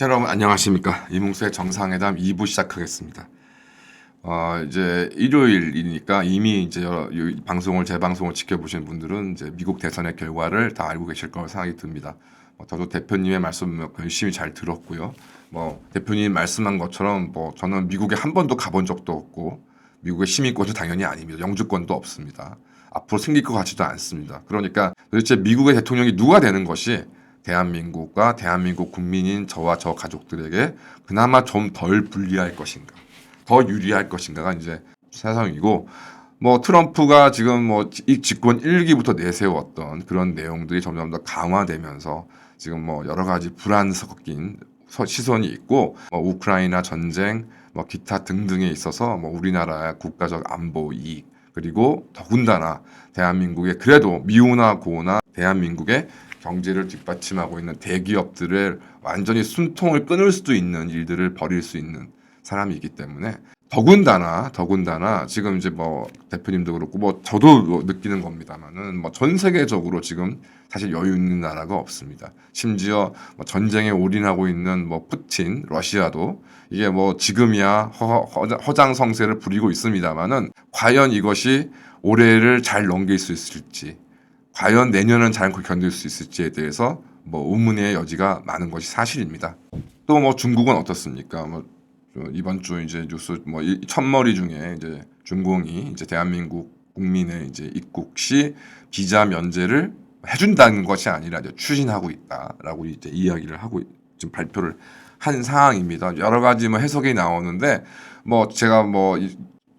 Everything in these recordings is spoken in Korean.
여러분 안녕하십니까. 이문수의 정상회담 2부 시작하겠습니다. 이제 일요일이니까 이미 이제 이 방송을 재방송을 지켜보신 분들은 이제 미국 대선의 결과를 다 알고 계실 거라고 생각이 듭니다. 저도 대표님의 말씀 열심히 잘 들었고요. 대표님 말씀한 것처럼 저는 미국에 한 번도 가본 적도 없고 미국의 시민권도 당연히 아닙니다. 영주권도 없습니다. 앞으로 생길 것 같지도 않습니다. 그러니까 도대체 미국의 대통령이 누가 되는 것이 대한민국과 대한민국 국민인 저와 저 가족들에게 그나마 좀 덜 불리할 것인가, 더 유리할 것인가가 이제 세상이고, 트럼프가 지금 이 집권 1기부터 내세웠던 그런 내용들이 점점 더 강화되면서 지금 여러 가지 불안 섞인 시선이 있고, 우크라이나 전쟁, 기타 등등에 있어서 우리나라의 국가적 안보 이익, 그리고 더군다나 대한민국의 그래도 미우나 고우나 대한민국의 경제를 뒷받침하고 있는 대기업들을 완전히 숨통을 끊을 수도 있는 일들을 벌일 수 있는 사람이기 때문에 더군다나 지금 이제 대표님도 그렇고 저도 느끼는 겁니다만은 전 세계적으로 지금 사실 여유 있는 나라가 없습니다. 심지어 전쟁에 올인하고 있는 푸틴 러시아도 이게 지금이야 허장성세를 부리고 있습니다만은 과연 이것이 올해를 잘 넘길 수 있을지, 과연 내년은 잘 견딜 수 있을지에 대해서 의문의 여지가 많은 것이 사실입니다. 또 중국은 어떻습니까? 이번 주 이제 뉴스 첫머리 중에 이제 중공이 이제 대한민국 국민의 이제 입국 시 비자 면제를 해준다는 것이 아니라 이제 추진하고 있다라고 이제 이야기를 하고 지금 발표를 한 상황입니다. 여러 가지 해석이 나오는데 제가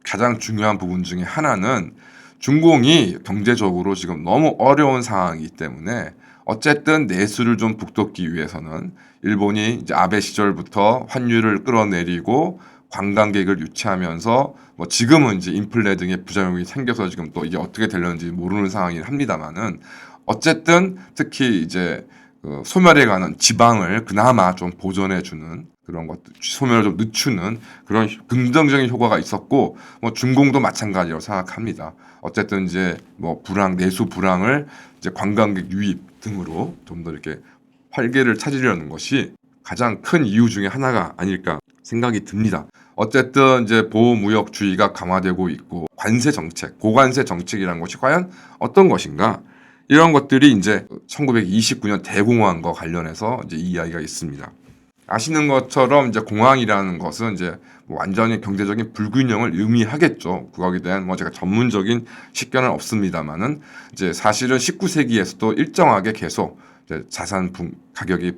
가장 중요한 부분 중에 하나는 중공이 경제적으로 지금 너무 어려운 상황이기 때문에 어쨌든 내수를 좀 북돋기 위해서는 일본이 이제 아베 시절부터 환율을 끌어내리고 관광객을 유치하면서 지금은 이제 인플레 등의 부작용이 생겨서 지금 또 이게 어떻게 되려는지 모르는 상황이긴 합니다만은 어쨌든 특히 이제 소멸해 가는 지방을 그나마 좀 보존해 주는 그런 것들, 소멸을 좀 늦추는 그런 긍정적인 효과가 있었고, 중공도 마찬가지라고 생각합니다. 어쨌든 이제 내수 불황을 이제 관광객 유입 등으로 좀 더 이렇게 활기를 찾으려는 것이 가장 큰 이유 중에 하나가 아닐까 생각이 듭니다. 어쨌든 이제 보호무역주의가 강화되고 있고 관세 정책, 고관세 정책이라는 것이 과연 어떤 것인가? 이런 것들이 이제 1929년 대공황과 관련해서 이제 이야기가 있습니다. 아시는 것처럼 이제 공황이라는 것은 이제 완전히 경제적인 불균형을 의미하겠죠. 그거에 대한 제가 전문적인 식견은 없습니다만은 이제 사실은 19세기에서도 일정하게 계속 이제 자산 가격이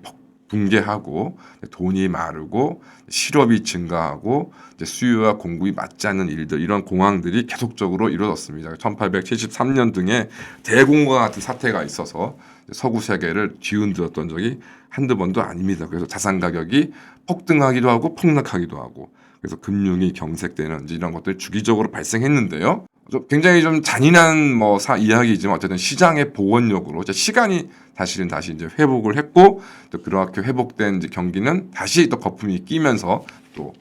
붕괴하고 돈이 마르고 실업이 증가하고 이제 수요와 공급이 맞지 않는 일들, 이런 공황들이 계속적으로 이루어졌습니다. 1873년 등의 대공황 같은 사태가 있어서 서구 세계를 뒤흔들었던 적이 한두 번도 아닙니다. 그래서 자산 가격이 폭등하기도 하고 폭락하기도 하고, 그래서 금융이 경색되는 이런 것들이 주기적으로 발생했는데요. 굉장히 좀 잔인한 이야기지만 어쨌든 시장의 복원력으로 시간이 사실은 다시 이제 회복을 했고, 또 그렇게 회복된 이제 경기는 다시 또 거품이 끼면서 또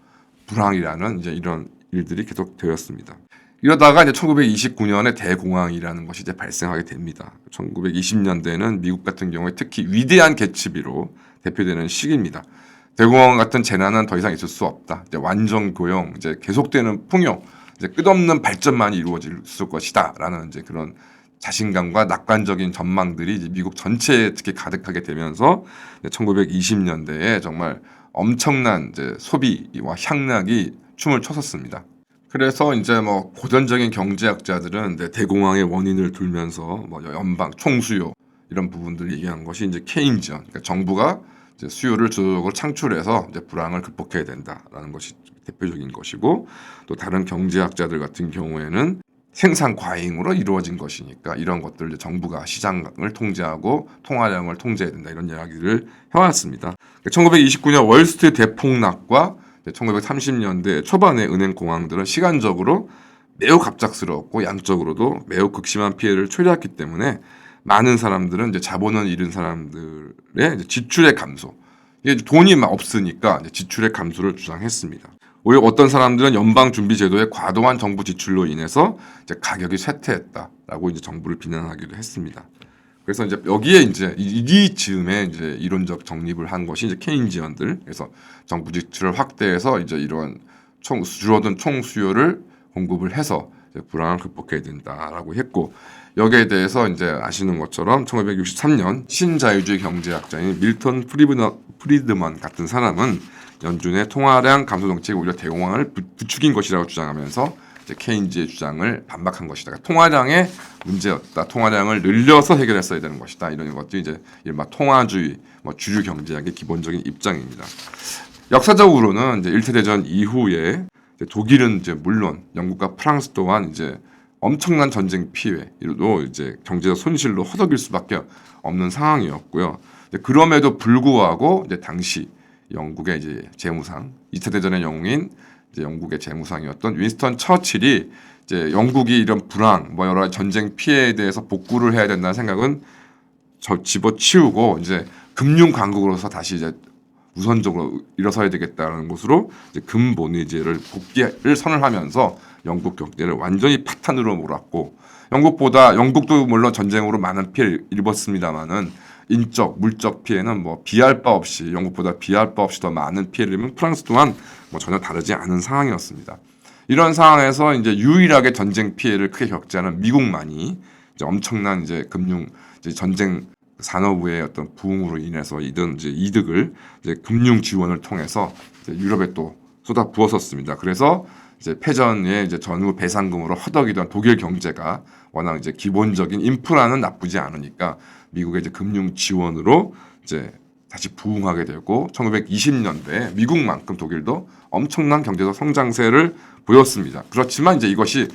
불황이라는 이제 이런 일들이 계속 되었습니다. 이러다가 이제 1929년에 대공황이라는 것이 이제 발생하게 됩니다. 1920년대는 미국 같은 경우에 특히 위대한 개츠비로 대표되는 시기입니다. 대공황 같은 재난은 더 이상 있을 수 없다. 이제 완전 고용, 이제 계속되는 풍요, 이제 끝없는 발전만이 이루어질 것이다라는 이제 그런 자신감과 낙관적인 전망들이 이제 미국 전체에 특히 가득하게 되면서 1920년대에 정말 엄청난 이제 소비와 향락이 춤을 췄었습니다. 그래서 이제 고전적인 경제학자들은 대공황의 원인을 들면서 연방 총수요 이런 부분들을 얘기한 것이 이제 케인지언, 그러니까 정부가 이제 수요를 주도적으로 창출해서 이제 불황을 극복해야 된다라는 것이 대표적인 것이고, 또 다른 경제학자들 같은 경우에는 생산 과잉으로 이루어진 것이니까 이런 것들 정부가 시장을 통제하고 통화량을 통제해야 된다, 이런 이야기를 해왔습니다. 1929년 월스트리트 대폭락과 1930년대 초반의 은행 공황들은 시간적으로 매우 갑작스러웠고 양적으로도 매우 극심한 피해를 초래했기 때문에 많은 사람들은 이제 자본을 잃은 사람들의 이제 지출의 감소, 이게 돈이 없으니까 이제 지출의 감소를 주장했습니다. 오히려 어떤 사람들은 연방준비제도의 과도한 정부 지출로 인해서 이제 가격이 쇠퇴했다라고 이제 정부를 비난하기도 했습니다. 그래서 이제 여기에 이제 이 즈음에 이제 이론적 정립을 한 것이 이제 케인지언들. 그래서 정부 지출을 확대해서 이제 이런 줄어든 총 수요를 공급을 해서 이제 불황을 극복해야 된다라고 했고, 여기에 대해서 이제 아시는 것처럼 1963년 신자유주의 경제학자인 밀턴 프리드먼 같은 사람은 연준의 통화량 감소 정책이 오히려 대공황을 부추긴 것이라고 주장하면서 이제 케인즈의 주장을 반박한 것이다. 그러니까 통화량의 문제였다. 통화량을 늘려서 해결했어야 되는 것이다. 이런 것들이 이제 이른바 통화주의, 주류 경제학의 기본적인 입장입니다. 역사적으로는 이제 1차 대전 이후에 이제 독일은 이제 물론 영국과 프랑스 또한 이제 엄청난 전쟁 피해로 이제 경제적 손실로 허덕일 수밖에 없는 상황이었고요. 그럼에도 불구하고 이제 당시 영국의 이제 재무상, 2차 대전의 영웅인 이제 영국의 재무상이었던 윈스턴 처칠이 이제 영국이 이런 불황, 여러 전쟁 피해에 대해서 복구를 해야 된다는 생각은 집어치우고 이제 금융 강국으로서 다시 이제 우선적으로 일어서야 되겠다는 것으로 이제 금본위제를 복귀를 선언하면서 영국 경제를 완전히 파탄으로 몰았고, 영국도 물론 전쟁으로 많은 피해를 입었습니다만은 인적, 물적 피해는 비할 바 없이 영국보다 비할 바 없이 더 많은 피해를 입은 프랑스 또한 전혀 다르지 않은 상황이었습니다. 이런 상황에서 이제 유일하게 전쟁 피해를 크게 겪지 않은 미국만이 이제 엄청난 이제 전쟁 산업의 어떤 부흥으로 인해서 이제 이득을 이제 금융 지원을 통해서 이제 유럽에 또 쏟아 부었었습니다. 그래서 이제 패전의 이제 전후 배상금으로 허덕이던 독일 경제가 워낙 이제 기본적인 인프라는 나쁘지 않으니까 미국의 이제 금융 지원으로 이제 다시 부흥하게 되고, 1920년대 미국만큼 독일도 엄청난 경제적 성장세를 보였습니다. 그렇지만 이제 이것이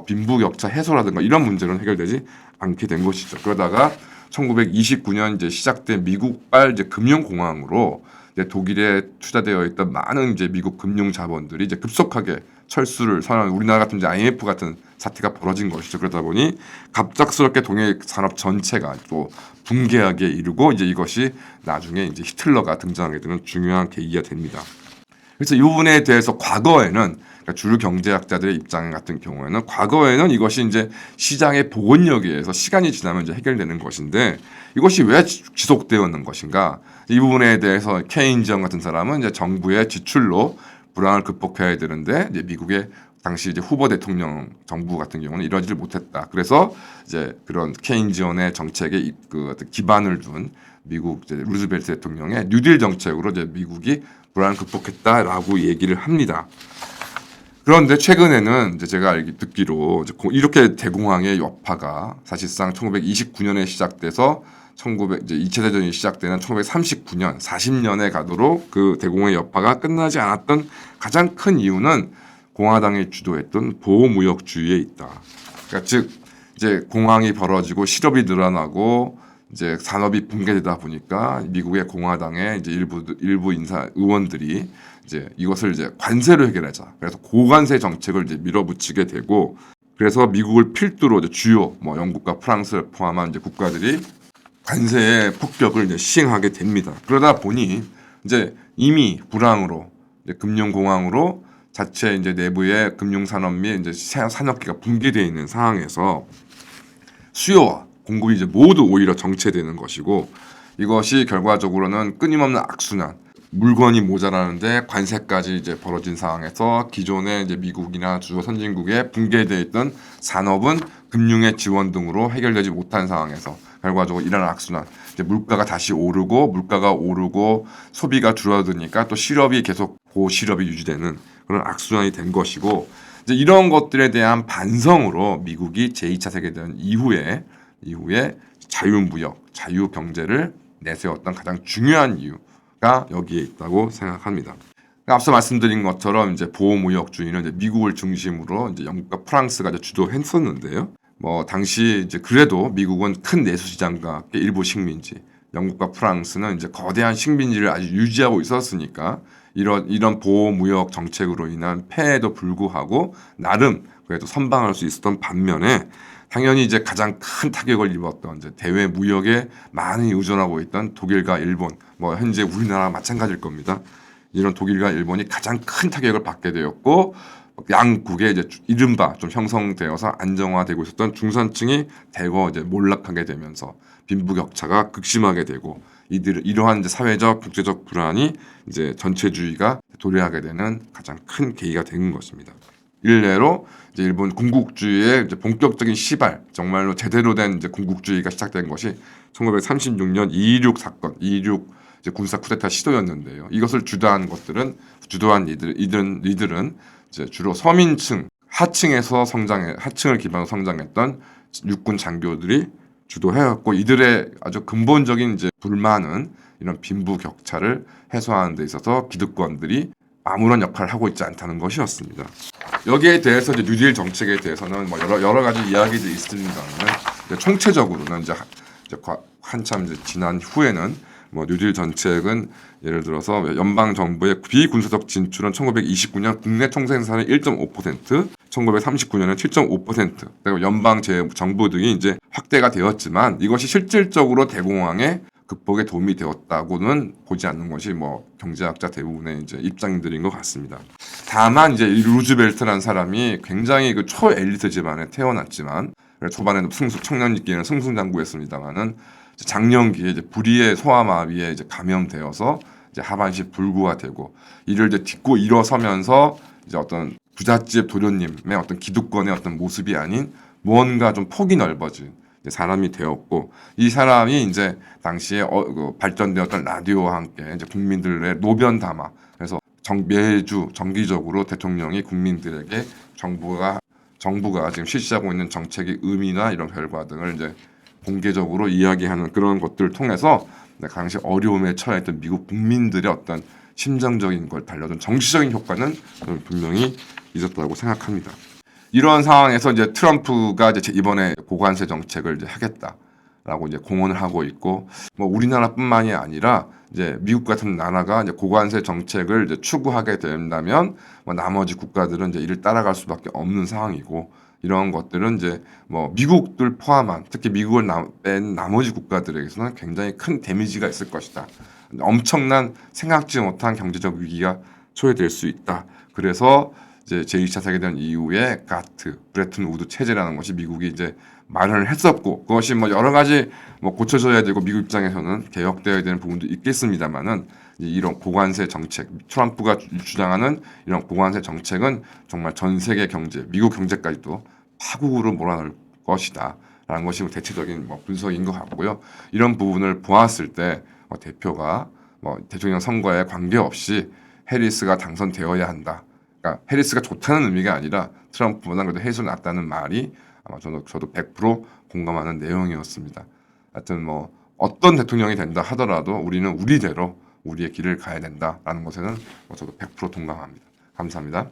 빈부격차 해소라든가 이런 문제는 해결되지 않게 된 것이죠. 그러다가 1929년 이제 시작된 미국발 이제 금융공황으로 이제 독일에 투자되어 있던 많은 이제 미국 금융 자본들이 이제 급속하게 철수를 선언, 우리나라 같은 이제 IMF 같은 사태가 벌어진 것이죠. 그러다 보니 갑작스럽게 동일 산업 전체가 또 붕괴하게 이르고, 이제 이것이 나중에 이제 히틀러가 등장하게 되는 중요한 계기가 됩니다. 그래서 이 부분에 대해서 과거에는, 그러니까 주류 경제학자들의 입장 같은 경우에는 과거에는 이것이 이제 시장의 복원력에 의해서 시간이 지나면 이제 해결되는 것인데, 이것이 왜 지속되었는 것인가? 이 부분에 대해서 케인지언 같은 사람은 이제 정부의 지출로 불황을 극복해야 되는데, 이제 미국의 당시 이제 후보 대통령 정부 같은 경우는 이러지를 못했다. 그래서 이제 그런 케인지언의 정책에 그 어떤 기반을 둔 미국 이제 루즈벨트 대통령의 뉴딜 정책으로 이제 미국이 불황을 극복했다라고 얘기를 합니다. 그런데 최근에는 이제 제가 듣기로 이렇게 대공황의 여파가 사실상 1929년에 시작돼서 이제 2차 대전이 시작되는 1939년, 40년에 가도록 그 대공황의 여파가 끝나지 않았던 가장 큰 이유는 공화당이 주도했던 보호무역주의에 있다. 그러니까 즉 이제 공황이 벌어지고 실업이 늘어나고 이제 산업이 붕괴되다 보니까 미국의 공화당의 이제 일부 의원들이 이제 이것을 이제 관세로 해결하자. 그래서 고관세 정책을 이제 밀어붙이게 되고, 그래서 미국을 필두로 이제 주요 영국과 프랑스를 포함한 이제 국가들이 관세의 폭격을 이제 시행하게 됩니다. 그러다 보니 이제 이미 불황으로 이제 금융공황으로 자체 이제 내부의 금융산업 및 이제 산업계가 붕괴되어 있는 상황에서 수요와 공급이 이제 모두 오히려 정체되는 것이고, 이것이 결과적으로는 끊임없는 악순환, 물건이 모자라는데 관세까지 이제 벌어진 상황에서 기존의 이제 미국이나 주요 선진국에 붕괴되어 있던 산업은 금융의 지원 등으로 해결되지 못한 상황에서 결과적으로 일어난 악순환, 이제 물가가 오르고 소비가 줄어드니까 또 실업이 계속 고실업이 유지되는 그런 악순환이 된 것이고, 이제 이런 것들에 대한 반성으로 미국이 제2차 세계대전 이후에 자유무역, 자유경제를 내세웠던 가장 중요한 이유가 여기에 있다고 생각합니다. 앞서 말씀드린 것처럼 이제 보호무역주의는 이제 미국을 중심으로 이제 영국과 프랑스가 이제 주도했었는데요. 당시 이제 그래도 미국은 큰 내수시장과 일부 식민지, 영국과 프랑스는 이제 거대한 식민지를 아직 유지하고 있었으니까 이런 보호무역 정책으로 인한 폐해에도 불구하고 나름 그래도 선방할 수 있었던 반면에, 당연히 이제 가장 큰 타격을 입었던 이제 대외 무역에 많이 의존하고 있던 독일과 일본, 현재 우리나라 마찬가지일 겁니다. 이런 독일과 일본이 가장 큰 타격을 받게 되었고, 양국에 이제 이른바 좀 형성되어서 안정화되고 있었던 중산층이 대거 이제 몰락하게 되면서 빈부격차가 극심하게 되고 이러한 이제 사회적 국제적 불안이 이제 전체주의가 도래하게 되는 가장 큰 계기가 된 것입니다. 일례로 이제 일본 군국주의의 이제 본격적인 시발, 정말로 제대로 된 이제 군국주의가 시작된 것이 1936년 2.16 사건, 2.16 이제 군사 쿠데타 시도였는데요. 이것을 주도한 이들은 이제 주로 서민층, 하층을 기반으로 성장했던 육군 장교들이 주도해왔고, 이들의 아주 근본적인 이제 불만은 이런 빈부 격차를 해소하는 데 있어서 기득권들이 아무런 역할을 하고 있지 않다는 것이었습니다. 여기에 대해서 이제 뉴딜 정책에 대해서는 뭐 여러 가지 이야기들이 있습니다만, 총체적으로는 이제 한참 이제 지난 후에는 뭐 뉴딜 정책은 예를 들어서 연방 정부의 비군사적 진출은 1929년 국내 총생산의 1.5%, 1939년에 7.5%, 그리고 연방 정부 등이 이제 확대가 되었지만 이것이 실질적으로 대공황의 극복에 도움이 되었다고는 보지 않는 것이 뭐 경제학자 대부분의 이제 입장들인 것 같습니다. 다만 이제 루즈벨트라는 사람이 굉장히 그 초엘리트 집안에 태어났지만 초반에는 청년기에는 승승장구했습니다만은 장년기에 이제 불의의 소아마비에 이제 감염되어서 이제 하반신 불구가 되고 이를 이제 딛고 일어서면서 이제 어떤 부잣집 도련님의 어떤 기득권의 어떤 모습이 아닌 무언가 좀 폭이 넓어진 사람이 되었고, 이 사람이 이제 당시에 발전되었던 라디오와 함께 이제 국민들의 노변 담화, 그래서 매주 정기적으로 대통령이 국민들에게 정부가 지금 실시하고 있는 정책의 의미나 이런 결과 등을 이제 공개적으로 이야기하는 그런 것들을 통해서 당시 어려움에 처했던 미국 국민들의 어떤 심정적인 걸 달려준 정치적인 효과는 분명히 있었다고 생각합니다. 이런 상황에서 이제 트럼프가 이제 이번에 고관세 정책을 이제 하겠다라고 이제 공언을 하고 있고, 뭐 우리나라뿐만이 아니라 이제 미국 같은 나라가 이제 고관세 정책을 이제 추구하게 된다면 뭐 나머지 국가들은 이제 이를 따라갈 수밖에 없는 상황이고, 이런 것들은 이제 뭐 미국들 포함한 특히 미국을 뺀 나머지 국가들에게서는 굉장히 큰 데미지가 있을 것이다. 엄청난 생각지 못한 경제적 위기가 초래될 수 있다. 그래서 이제 제2차 세계대전 이후에 브레튼 우드 체제라는 것이 미국이 이제 마련을 했었고, 그것이 뭐 여러 가지 뭐 고쳐져야 되고 미국 입장에서는 개혁되어야 되는 부분도 있겠습니다만은, 이런 고관세 정책, 트럼프가 주장하는 이런 고관세 정책은 정말 전 세계 경제, 미국 경제까지도 파국으로 몰아넣을 것이다라는 것이 대체적인 뭐 분석인 것 같고요. 이런 부분을 보았을 때 대표가 대통령 선거에 관계없이 해리스가 당선되어야 한다. 그러니까 해리스가 좋다는 의미가 아니라 트럼프보다 그래도 해리스가 낫다는 말이 아마 저도 100% 공감하는 내용이었습니다. 하여튼 뭐 어떤 대통령이 된다 하더라도 우리는 우리대로 우리의 길을 가야 된다라는 것에는 저도 100% 동감합니다. 감사합니다.